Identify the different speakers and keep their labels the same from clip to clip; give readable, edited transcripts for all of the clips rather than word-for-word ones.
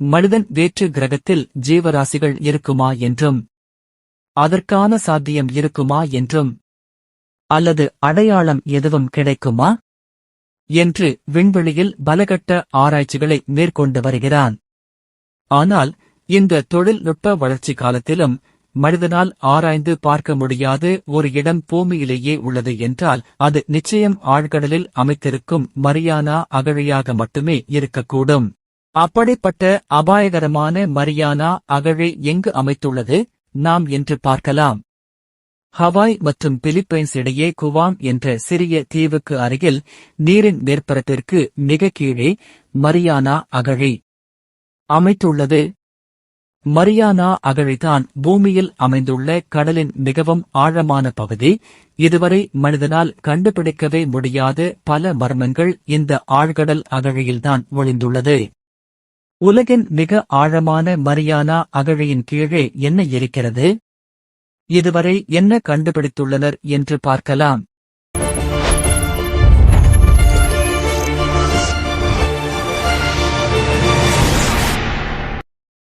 Speaker 1: மனிதன் வேற்று கிரகத்தில் ஜீவராசிகள் இருக்குமா என்றும் அதற்கான சாத்தியம் இருக்குமா என்றும் அல்லது அடையாளம் எதுவும் கிடைக்குமா என்று விண்வெளியில் பலகட்ட ஆராய்ச்சிகளை மேற்கொண்டு வருகிறான். ஆனால் இந்த தொழில்நுட்ப வளர்ச்சி காலத்திலும் மனிதனால் ஆராய்ந்து பார்க்க முடியாத ஒரு இடம் பூமியிலேயே உள்ளது என்றால் அது நிச்சயம் ஆழ்கடலில் அமைத்திருக்கும் மரியானா அகழியாக மட்டுமே இருக்கக்கூடும். அப்படிப்பட்ட அபாயகரமான மரியானா அகழி எங்கு அமைத்துள்ளது நாம் என்று பார்க்கலாம். ஹவாய் மற்றும் பிலிப்பைன்ஸ் இடையே குவாம் என்ற சிறிய தீவுக்கு அருகில் நீரின் மேற்பரப்பிற்கு மிக கீழே மரியானா அகழி அமைத்துள்ளது. மரியானா அகழிதான் பூமியில் அமைந்துள்ள கடலின் மிகவும் ஆழமான பகுதி. இதுவரை மனிதனால் கண்டுபிடிக்கவே முடியாத பல மர்மங்கள் இந்த ஆழ்கடல் அகழியில்தான் ஒளிந்துள்ளது. உலகின் மிக ஆழமான மரியானா அகழியின் கீழே என்ன இருக்கிறது? இதுவரை என்ன கண்டுபிடித்துள்ளனர் என்று பார்க்கலாம்.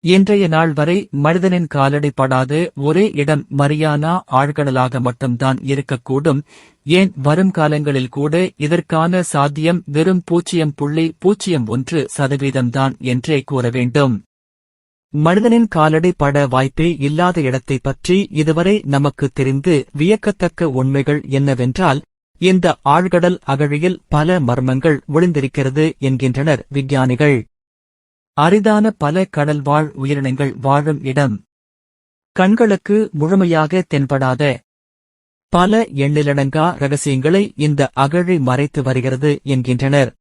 Speaker 1: இன்றைய நாள் வரை மனிதனின் காலடி படாத ஒரே இடம் மரியானா ஆழ்கடலாக மட்டும்தான் இருக்கக்கூடும். ஏன் வரும் காலங்களில் கூட இதற்கான சாத்தியம் வெறும் 0.01% என்றே கூற வேண்டும். மனிதனின் காலடி பட வாய்ப்பே இல்லாத இடத்தை பற்றி இதுவரை நமக்கு தெரிந்து வியக்கத்தக்க உண்மைகள் என்னவென்றால், இந்த ஆழ்கடல் அகழியில் பல மர்மங்கள் ஒளிந்திருக்கிறது என்கின்றனர் விஞ்ஞானிகள். அரிதான பல கடல்வாழ் உயிரினங்கள் வாழும் இடம், கண்களுக்கு முழுமையாக தென்படாத பல எண்ணிலடங்கா ரகசியங்களை இந்த அகழி மறைத்து வருகிறது என்கின்றனர்.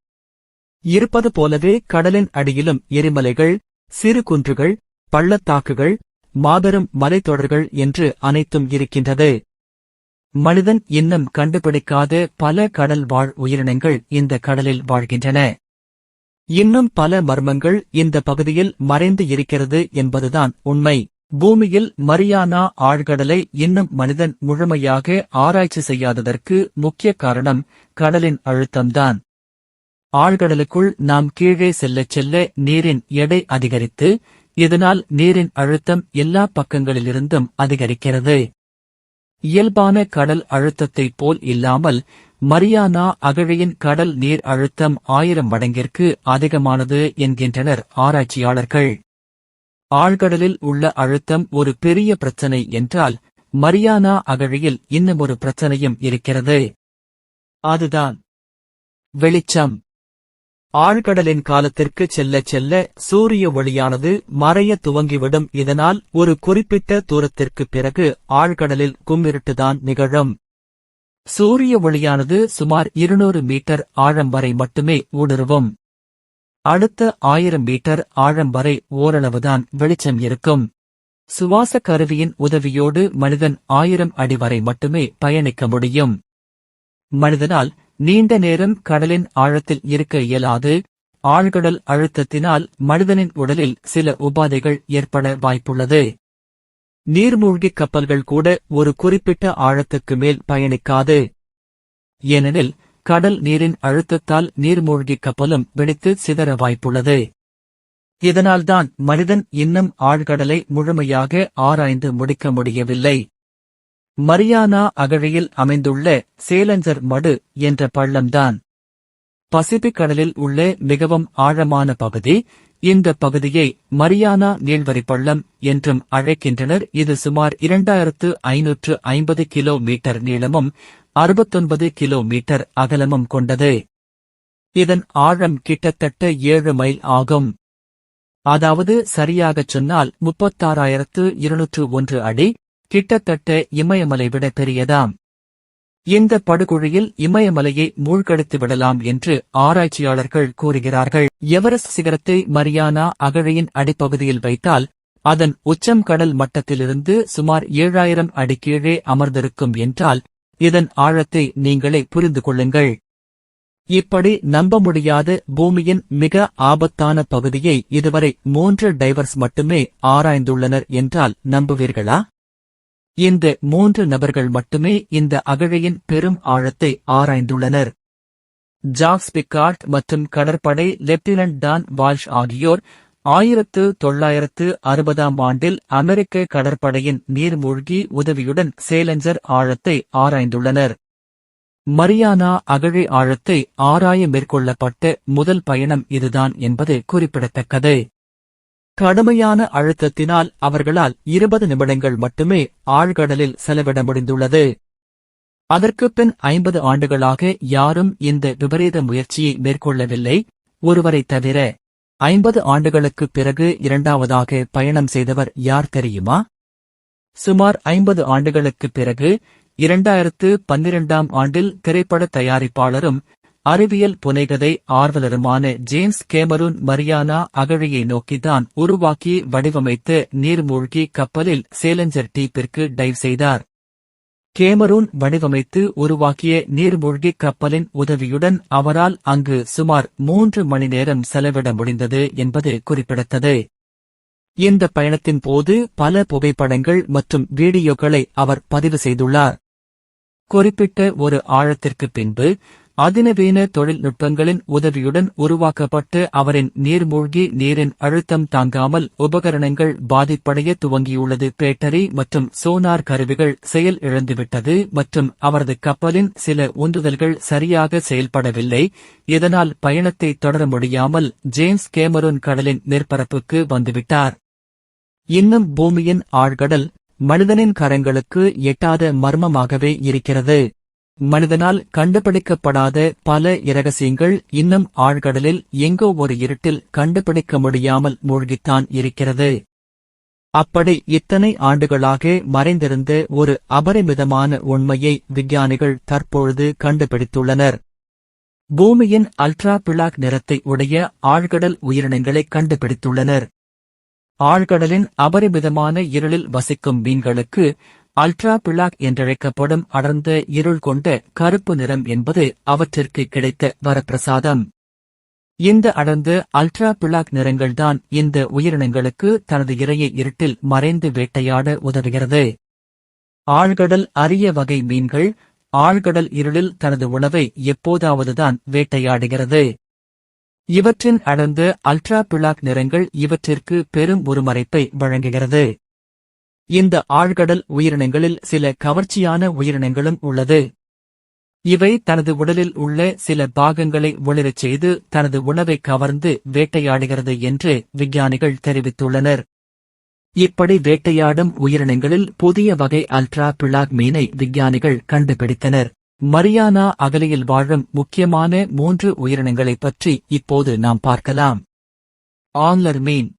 Speaker 1: இருப்பது போலவே கடலின் அடியிலும் எரிமலைகள், சிறு குன்றுகள், பள்ளத்தாக்குகள், மாபெரும் மலைத்தொடர்கள் என்று அனைத்தும் இருக்கின்றது. மனிதன் இன்னும் கண்டுபிடிக்காத பல கடல் வாழ் உயிரினங்கள் இந்த கடலில் வாழ்கின்றன. இன்னும் பல மர்மங்கள் இந்த பகுதியில் மறைந்து இருக்கிறது என்பதுதான் உண்மை. பூமியில் மரியானா ஆழ்கடலை இன்னும் மனிதன் முழுமையாக ஆராய்ச்சி செய்யாததற்கு முக்கிய காரணம் கடலின் அழுத்தம்தான். ஆழ்கடலுக்குள் நாம் கீழே செல்லச் செல்ல நீரின் எடை அதிகரித்து, இதனால் நீரின் அழுத்தம் எல்லா பக்கங்களிலிருந்தும் அதிகரிக்கிறது. இயல்பான கடல் அழுத்தத்தைப் போல் இல்லாமல் மரியானா அகழியின் கடல் நீர் அழுத்தம் 1000 மடங்கிற்கு அதிகமானது என்கின்றனர் ஆராய்ச்சியாளர்கள். ஆழ்கடலில் உள்ள அழுத்தம் ஒரு பெரிய பிரச்சனை என்றால், மரியானா அகழியில் இன்னுமொரு பிரச்சனையும் இருக்கிறது. அதுதான் வெளிச்சம். ஆழ்கடலின் காலத்திற்கு செல்லச் செல்ல சூரிய ஒளியானது மறைய துவங்கிவிடும். இதனால் ஒரு குறிப்பிட்ட தூரத்திற்குப் பிறகு ஆழ்கடலில் கும்மிருட்டுதான் நிகழும். சூரிய ஒளியானது சுமார் 200 மீட்டர் ஆழம் வரை மட்டுமே ஊடுருவும். அடுத்த 1000 மீட்டர் ஆழம் வரை ஓரளவுதான் வெளிச்சம் இருக்கும். சுவாச கருவியின் உதவியோடு மனிதன் 1000 அடி வரை மட்டுமே பயணிக்க முடியும். மனிதனால் நீண்ட நேரம் கடலின் ஆழத்தில் இருக்க இயலாது. ஆழ்கடல் அழுத்தத்தினால் மனிதனின் உடலில் சில உபாதைகள் ஏற்பட வாய்ப்புள்ளது. நீர்மூழ்கிக் கப்பல்கள் கூட ஒரு குறிப்பிட்ட ஆழத்துக்கு மேல் பயணிக்காது. ஏனெனில் கடல் நீரின் அழுத்தத்தால் நீர்மூழ்கிக் கப்பலும் வெடித்து சிதற வாய்ப்புள்ளது. இதனால்தான் மனிதன் இன்னும் ஆழ்கடலை முழுமையாக ஆராய்ந்து முடிக்க முடியவில்லை. மரியானா அகழியில் அமைந்துள்ள சேலஞ்சர் மடு என்ற பள்ளம்தான் பசிபிக் கடலில் உள்ள மிகவும் ஆழமான பகுதி. இந்த பகுதியை மரியானா நீள்வரி பள்ளம் என்றும் அழைக்கின்றனர். இது சுமார் 2550 கிலோமீட்டர் நீளமும் 69 கிலோமீட்டர் அகலமும் கொண்டது. இதன் ஆழம் கிட்டத்தட்ட 7 மைல் ஆகும். அதாவது சரியாகச் சொன்னால் 36,201 அடி, கிட்டத்தட்ட இமயமலை விட பெரியதாம். இந்த படுகுழியில் இமயமலையை மூழ்கடித்து விடலாம் என்று ஆராய்ச்சியாளர்கள் கூறுகிறார்கள். எவரெஸ்ட் சிகரத்தை மரியானா அகழியின் அடிப்பகுதியில் வைத்தால் அதன் உச்சம் கடல் மட்டத்திலிருந்து சுமார் 7000 அடி கீழே அமர்ந்திருக்கும் என்றால் இதன் ஆழத்தை நீங்களே புரிந்து கொள்ளுங்கள். இப்படி நம்ப முடியாத பூமியின் மிக ஆபத்தான பகுதியை இதுவரை 3 டைவர்ஸ் மட்டுமே ஆராய்ந்துள்ளனர் என்றால் நம்புவீர்களா? இந்த 3 நபர்கள் மட்டுமே இந்த அகழியின் பெரும் ஆழத்தை ஆராய்ந்துள்ளனர். ஜாக்ஸ் பிக்கார்ட் மற்றும் கடற்படை லெப்டினன்ட் டான் வால்ஷ் ஆகியோர் 1960ஆம் ஆண்டில் அமெரிக்க கடற்படையின் நீர்மூழ்கி உதவியுடன் சேலஞ்சர் ஆழத்தை ஆராய்ந்துள்ளனர். மரியானா அகழி ஆழத்தை ஆராய மேற்கொள்ளப்பட்ட முதல் பயணம் இதுதான் என்பது குறிப்பிடத்தக்கது. கடுமையான அழுத்தத்தினால் அவர்களால் 20 நிமிடங்கள் மட்டுமே ஆழ்கடலில் செலவிட முடிந்துள்ளது. அதற்குப் பின் 50 ஆண்டுகளாக யாரும் இந்த விபரீத முயற்சியை மேற்கொள்ளவில்லை, ஒருவரை தவிர. 50 ஆண்டுகளுக்குப் பிறகு இரண்டாவதாக பயணம் செய்தவர் யார் தெரியுமா? சுமார் 50 ஆண்டுகளுக்குப் பிறகு 2012ஆம் ஆண்டில் திரைப்பட தயாரிப்பாளரும் அறிவியல் புனைகதை ஆர்வலருமான ஜேம்ஸ் கேமரூன் மரியானா அகழியை நோக்கித்தான் உருவாக்கி வடிவமைத்த நீர்மூழ்கி கப்பலில் சேலஞ்சர் டீப்பிற்கு டைவ் செய்தார். கேமரூன் வடிவமைத்து உருவாக்கிய நீர்மூழ்கி கப்பலின் உதவியுடன் அவரால் அங்கு சுமார் 3 மணி நேரம் செலவிட முடிந்தது என்பது குறிப்பிடத்தக்கது. இந்த பயணத்தின் போது பல புகைப்படங்கள் மற்றும் வீடியோக்களை அவர் பதிவு செய்துள்ளார். குறிப்பிட்ட ஒரு ஆழத்திற்கு பின்பு அதிநவீன தொழில்நுட்பங்களின் உதவியுடன் உருவாக்கப்பட்ட அவரின் நீர்மூழ்கி நீரின் அழுத்தம் தாங்காமல் உபகரணங்கள் பாதிப்படைய துவங்கியுள்ளது. பேட்டரி மற்றும் சோனார் கருவிகள் செயல் இழந்துவிட்டது மற்றும் அவரது கப்பலின் சில உந்துதல்கள் சரியாக செயல்படவில்லை. இதனால் பயணத்தை தொடர முடியாமல் ஜேம்ஸ் கேமரூன் கடலின் மேற்பரப்புக்கு வந்துவிட்டார். இன்னும் பூமியின் ஆழ்கடல் மனிதனின் கரங்களுக்கு எட்டாத மர்மமாகவே இருக்கிறது. மனிதனால் கண்டுபிடிக்கப்படாத பல இரகசியங்கள் இன்னும் ஆழ்கடலில் எங்கோ ஒரு இருட்டில் கண்டுபிடிக்க முடியாமல் மூழ்கித்தான் இருக்கிறது. அப்படி இத்தனை ஆண்டுகளாக மறைந்திருந்த ஒரு அபரிமிதமான உண்மையை விஞ்ஞானிகள் தற்பொழுது கண்டுபிடித்துள்ளனர். பூமியின் அல்ட்ரா பிளாக் நிறத்தை உடைய ஆழ்கடல் உயிரினங்களை கண்டுபிடித்துள்ளனர். ஆழ்கடலின் அபரிமிதமான இருளில் வசிக்கும் மீன்களுக்கு அல்ட்ரா பிளாக் என்றழைக்கப்படும் அடர்ந்த இருள் கொண்ட கருப்பு நிறம் என்பது அவற்றிற்கு கிடைத்த வரப்பிரசாதம். இந்த அடர்ந்த அல்ட்ரா பிளாக் நிறங்கள்தான் இந்த உயிரினங்களுக்கு தனது இரையை இருட்டில் மறைந்து வேட்டையாட உதவுகிறது. ஆழ்கடல் அரிய வகை மீன்கள் ஆழ்கடல் இருளில் தனது உணவை எப்போதாவதுதான் வேட்டையாடுகிறது. இவற்றின் அடர்ந்த அல்ட்ரா பிளாக் நிறங்கள் இவற்றிற்கு பெரும் ஒரு மறைப்பை வழங்குகிறது. இந்த ஆழ்கடல் உயிரினங்களில் சில கவர்ச்சியான உயிரினங்களும் உள்ளது. இவை தனது உடலில் உள்ள சில பாகங்களை ஒளிரச் செய்து தனது உணவை கவர்ந்து வேட்டையாடுகிறது என்று விஞ்ஞானிகள் தெரிவித்துள்ளனர். இப்படி வேட்டையாடும் உயிரினங்களில் புதிய வகை அல்ட்ரா பிளாக் மீனை விஞ்ஞானிகள் கண்டுபிடித்தனர். மரியானா அகழியில் வாழும் முக்கியமான 3 உயிரினங்களைப் பற்றி இப்போது நாம் பார்க்கலாம். ஆங்லர் மீன்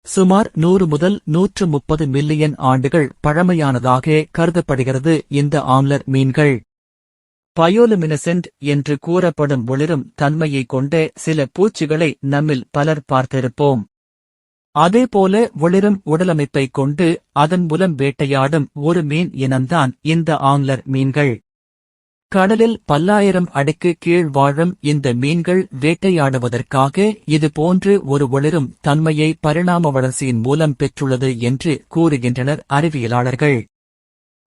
Speaker 1: சுமார் 100 முதல் 130 மில்லியன் ஆண்டுகள் பழமையானதாக கருதப்படுகிறது. இந்த ஆங்லர் மீன்கள் பயோலுமினசென்ட் என்று கூறப்படும் ஒளிரும் தன்மையை கொண்ட சில பூச்சிகளை நம்மில் பலர் பார்த்திருப்போம். அதேபோல ஒளிரும் உடலமைப்பை கொண்டு அதன் மூலம் வேட்டையாடும் ஒரு மீன் இனம்தான் இந்த ஆங்லர் மீன்கள். கடலில் பல்லாயிரம் அடிக்கு கீழ் வாழும் இந்த மீன்கள் வேட்டையாடுவதற்காக இது போன்று ஒரு ஒளிரும் தன்மையை பரிணாம வளர்ச்சியின் மூலம் பெற்றுள்ளது என்று கூறுகின்றனர் அறிவியலாளர்கள்.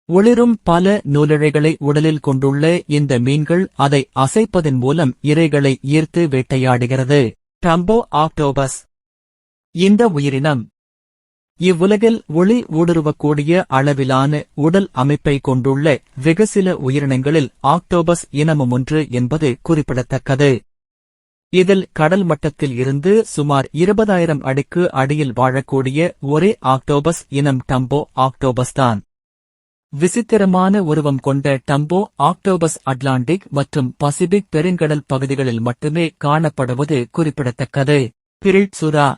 Speaker 1: ஒளிரும் பல நூலிழைகளை உடலில் கொண்டுள்ள இந்த மீன்கள் அதை அசைப்பதன் மூலம் இரைகளை ஈர்த்து வேட்டையாடுகிறது. டம்போ ஆக்டோபஸ் இந்த உயிரினம் இவ்வுலகில் ஒளி ஊடுருவக்கூடிய அளவிலான உடல் அமைப்பை கொண்டுள்ள வெகு சில உயிரினங்களில் ஆக்டோபஸ் இனமும் ஒன்று என்பது குறிப்பிடத்தக்கது. இதில் கடல் மட்டத்தில் இருந்து சுமார் 20,000 அடிக்கு அடியில் வாழக்கூடிய ஒரே ஆக்டோபஸ் இனம் டம்போ ஆக்டோபஸ்தான். விசித்திரமான உருவம் கொண்ட டம்போ ஆக்டோபஸ் அட்லாண்டிக் மற்றும் பசிபிக் பெருங்கடல் பகுதிகளில் மட்டுமே காணப்படுவது குறிப்பிடத்தக்கது. பிரிட் சுறா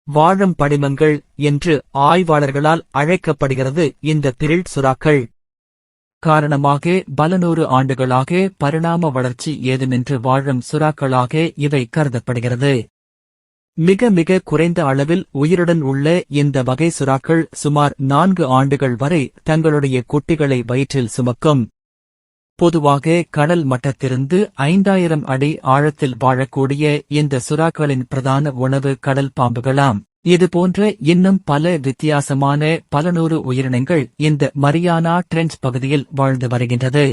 Speaker 1: வாழும் படிமங்கள் என்று ஆய்வாளர்களால் அழைக்கப்படுகிறது. இந்த பிரிட் சுறாக்கள் காரணமாக பல 100 ஆண்டுகளாக பரிணாம வளர்ச்சி ஏதுமின்றி வாழும் சுறாக்களாக இவை கருதப்படுகிறது. மிக மிக குறைந்த அளவில் உயிருடன் உள்ள இந்த வகை சுறாக்கள் சுமார் 4 ஆண்டுகள் வரை தங்களுடைய குட்டிகளை வயிற்றில் சுமக்கும். பொதுவாக கடல் மட்டத்திலிருந்து 5000 அடி ஆழத்தில் வாழக்கூடிய இந்த சுறாக்களின் பிரதான உணவு கடல் பாம்புகளாம். இதுபோன்ற இன்னும் பல வித்தியாசமான பல 100 உயிரினங்கள் இந்த மரியானா ட்ரெஞ்ச் பகுதியில் வாழ்ந்து வருகின்றது.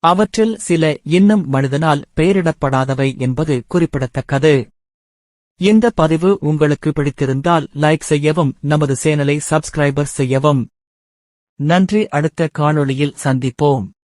Speaker 1: அவற்றில் சில இன்னும் மனிதனால் பெயரிடப்படாதவை என்பது குறிப்பிடத்தக்கது. இந்த பதிவு உங்களுக்கு பிடித்திருந்தால் லைக் செய்யவும் நமது சேனலை சப்ஸ்கிரைபர் செய்யவும். நன்றி. அடுத்த காணொளியில் சந்திப்போம்.